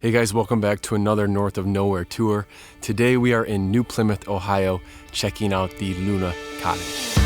Hey guys, welcome back to another North of Nowhere tour. Today we are in New Plymouth, Ohio, checking out the Luna Cottage.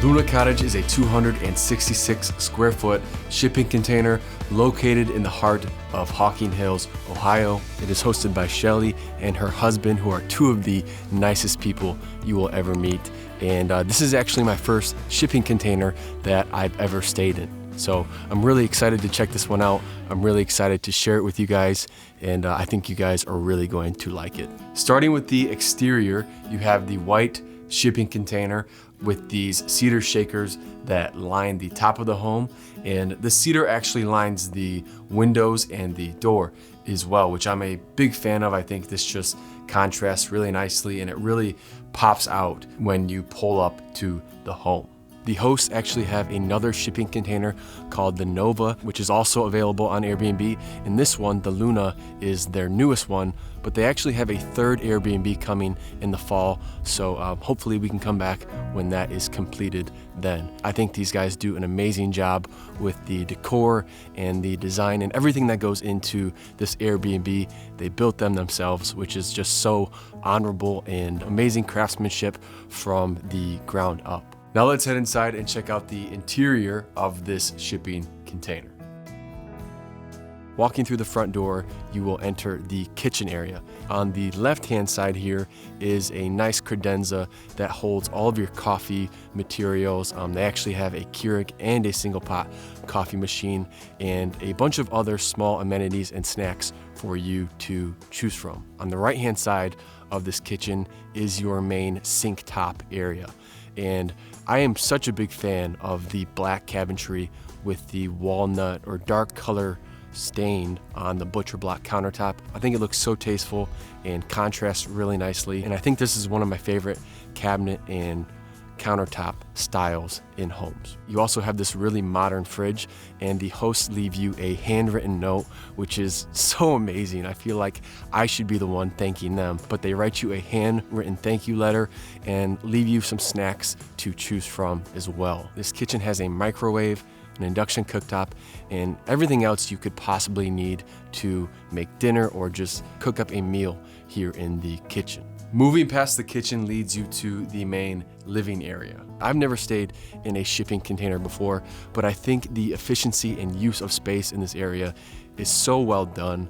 Luna Cottage is a 266 square foot shipping container located in the heart of Hocking Hills, Ohio. It is hosted by Shelly and her husband, who are two of the nicest people you will ever meet. And this is actually my first shipping container that I've ever stayed in. So I'm really excited to check this one out. I'm really excited to share it with you guys, and I think you guys are really going to like it. Starting with the exterior, you have the white shipping container with these cedar shakers that line the top of the home, and the cedar actually lines the windows and the door as well, which I'm a big fan of. I think this just contrasts really nicely and it really pops out when you pull up to the home. The hosts actually have another shipping container called the Nova, which is also available on Airbnb. And this one, the Luna, is their newest one, but they actually have a third Airbnb coming in the fall. So hopefully we can come back when that is completed then. I think these guys do an amazing job with the decor and the design and everything that goes into this Airbnb. They built them themselves, which is just so honorable and amazing craftsmanship from the ground up. Now let's head inside and check out the interior of this shipping container. Walking through the front door, you will enter the kitchen area. On the left-hand side here is a nice credenza that holds all of your coffee materials. They actually have a Keurig and a single pot coffee machine and a bunch of other small amenities and snacks for you to choose from. On the right-hand side of this kitchen is your main sink top area. And I am such a big fan of the black cabinetry with the walnut or dark color stain on the butcher block countertop. I think it looks so tasteful and contrasts really nicely. And I think this is one of my favorite cabinet and countertop styles in homes. You also have this really modern fridge, and the hosts leave you a handwritten note, which is so amazing. I feel like I should be the one thanking them, but they write you a handwritten thank you letter and leave you some snacks to choose from as well. This kitchen has a microwave, an induction cooktop, and everything else you could possibly need to make dinner or just cook up a meal here in the kitchen. Moving past the kitchen leads you to the main living area. I've never stayed in a shipping container before, but I think the efficiency and use of space in this area is so well done.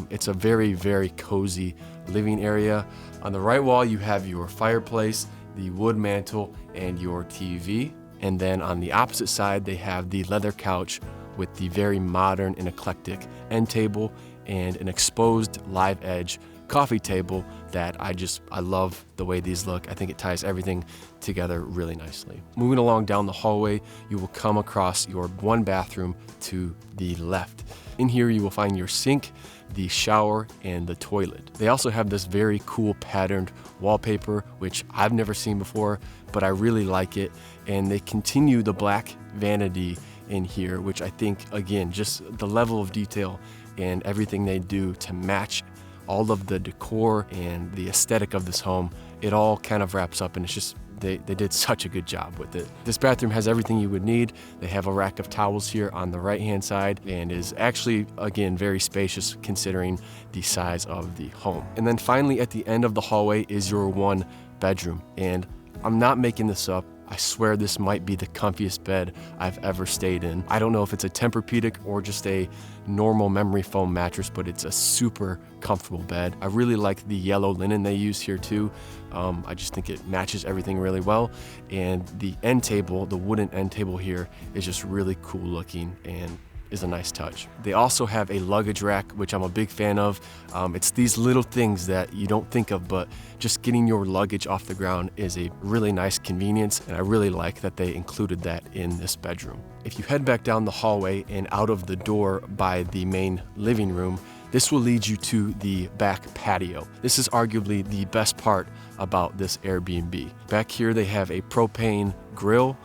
It's a very, very cozy living area. On the right wall, you have your fireplace, the wood mantle, and your TV. And then on the opposite side, they have the leather couch with the very modern and eclectic end table and an exposed live edge coffee table that I love the way these look. I think it ties everything together really nicely. Moving along down the hallway, you will come across your one bathroom to the left. In here, you will find your sink, the shower, and the toilet. They also have this very cool patterned wallpaper, which I've never seen before, but I really like it. And they continue the black vanity in here, which I think, again, just the level of detail and everything they do to match all of the decor and the aesthetic of this home, it all kind of wraps up, and it's just, they did such a good job with it. This bathroom has everything you would need. They have a rack of towels here on the right-hand side and is actually, again, very spacious considering the size of the home. And then finally at the end of the hallway is your one bedroom. And I'm not making this up. I swear this might be the comfiest bed I've ever stayed in. I don't know if it's a Tempur-Pedic or just a normal memory foam mattress, but it's a super comfortable bed. I really like the yellow linen they use here too. I just think it matches everything really well. And the end table, the wooden end table here, is just really cool looking and is a nice touch. They also have a luggage rack, which I'm a big fan of. It's these little things that you don't think of, but just getting your luggage off the ground is a really nice convenience, and I really like that they included that in this bedroom. If you head back down the hallway and out of the door by the main living room, this will lead you to the back patio. This is arguably the best part about this Airbnb. Back here they have a propane grill,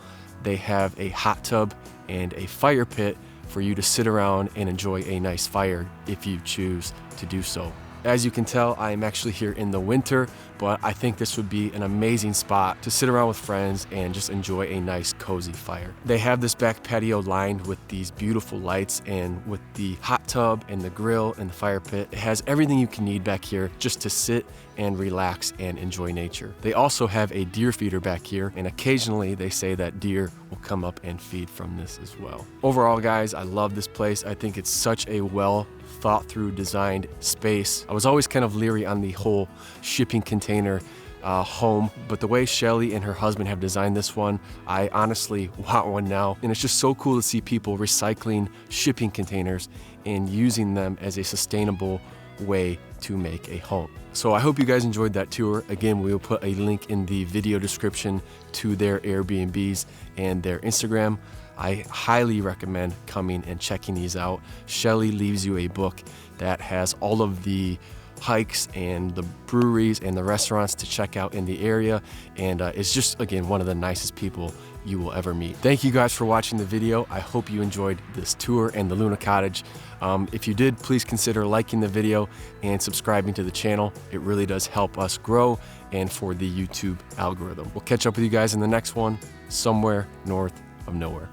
they have a hot tub and a fire pit for you to sit around and enjoy a nice fire if you choose to do so. As you can tell, I am actually here in the winter, but I think this would be an amazing spot to sit around with friends and just enjoy a nice cozy fire. They have this back patio lined with these beautiful lights, and with the hot tub and the grill and the fire pit, it has everything you can need back here just to sit and relax and enjoy nature. They also have a deer feeder back here, and occasionally they say that deer will come up and feed from this as well. Overall, guys, I love this place. I think it's such a well thought through designed space. I was always kind of leery on the whole shipping container home, but the way Shelly and her husband have designed this one, I honestly want one now. And it's just so cool to see people recycling shipping containers and using them as a sustainable way to make a home. So I hope you guys enjoyed that tour. Again, we will put a link in the video description to their Airbnbs and their Instagram. I highly recommend coming and checking these out. Shelly leaves you a book that has all of the hikes and the breweries and the restaurants to check out in the area, and it's just, again, one of the nicest people you will ever meet. Thank you guys for watching the video. I hope you enjoyed this tour and the Luna Cottage. If you did, please consider liking the video and subscribing to the channel. It really does help us grow and for the YouTube algorithm. We'll catch up with you guys in the next one, somewhere north of nowhere.